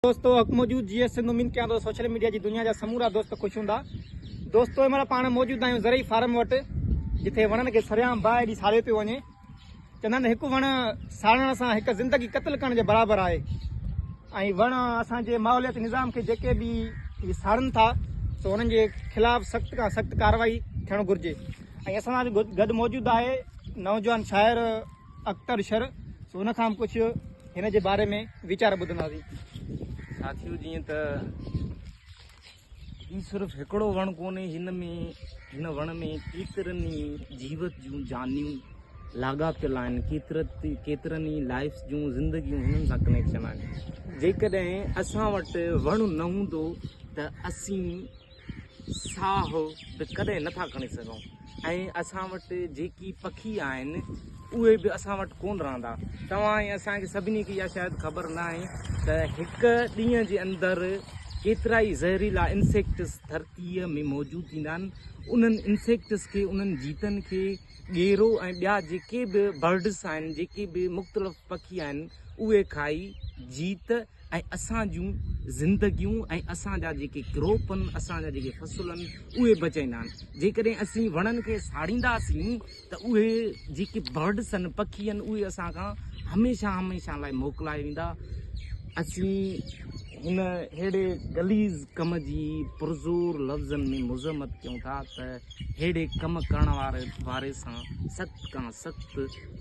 दोस्तों हक मौजूद जी एस सिंधु मिन क्या तो सोशल मीडिया की दुनिया जा समूरा दोस्त खुश हूंदा। दोस्तों महिल पाण मौजूद आहियूं ज़रई फार्म वटि, जिथे वणनि खे सरियाम बाहि ॾी साड़ियो पियो वञे। चवंदा आहिनि हिकु वण साड़ण सां हिकु ज़िंदगी क़त्ल करण जे बराबरि आहे। ऐं वण असांजे माहौलियाती निज़ाम खे जेके बि साड़नि था सो उन्हनि जे ख़िलाफ़ सख़्त खां सख़्त कार्रवाई थियणु घुरिजे। ऐं असां सां गॾु मौजूदु आहे नौजवान शाइर अख्तर शर। सो हुन खां कुझु हिन जे बारे में वीचार ॿुधंदासीं। साथियों जीअं त ही सिर्फ़ु हिकिड़ो वण कोन्हे, हिन वण में केतिरनि ई जीवत जूं जानियूं लाॻापियल आहिनि, केतिरनि ई लाइफ जूं ज़िंदगियूं हिननि सां कनेक्शन आहिनि। जेकॾहिं असां वटि वण न हूंदो त असीं साह बि कॾहिं नथा खणी सघूं। ऐं असां वटि जेकी पखी आहिनि उहे बि असां वटि कोन रहंदा। तव्हां ऐं असांखे सभिनी खे इहा शायदि ख़बर न आहे त हिकु ॾींहं जे अंदरि केतिरा ई ज़हरीला इंसेक्ट्स धरतीअ में मौजूदु थींदा आहिनि। उन्हनि इंसेक्ट्स खे, उन्हनि जीतनि खे ॻेरो ऐं ॿिया जेके बि बर्ड्स आहिनि, जेके बि मुख़्तलिफ़ पखी आहिनि, उहे खाई जीत ऐं असां जूं ज़िंदगियूं ऐं असांजा जेके क्रॉप आहिनि, असांजा जेके फ़सुल आहिनि उहे बचाईंदा आहिनि। जेकॾहिं असीं वणनि खे साड़ींदासीं त उहे जेके बर्ड्स आहिनि, पखी आहिनि, उहे असांखां हमेशह लाइ मोकिलाए वेंदा। असीं हिन अहिड़े गलीज़ कम जी पुरज़ोर लफ़्ज़नि में मुज़म्मत कयूं था त अहिड़े कम करण वारे सां सख़्त खां सख़्त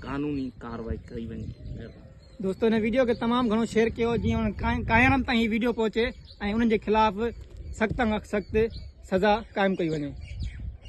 क़ानूनी कार्रवाई कई वञे। दोस्तों हिन वीडियो के तमाम घणो शेयर कयो जीअं कायरनि ताईं वीडियो पहुचे ऐं उन्हनि जे ख़िलाफ़ सख़्त खां सख़्त सज़ा क़ाइमु कई वञे।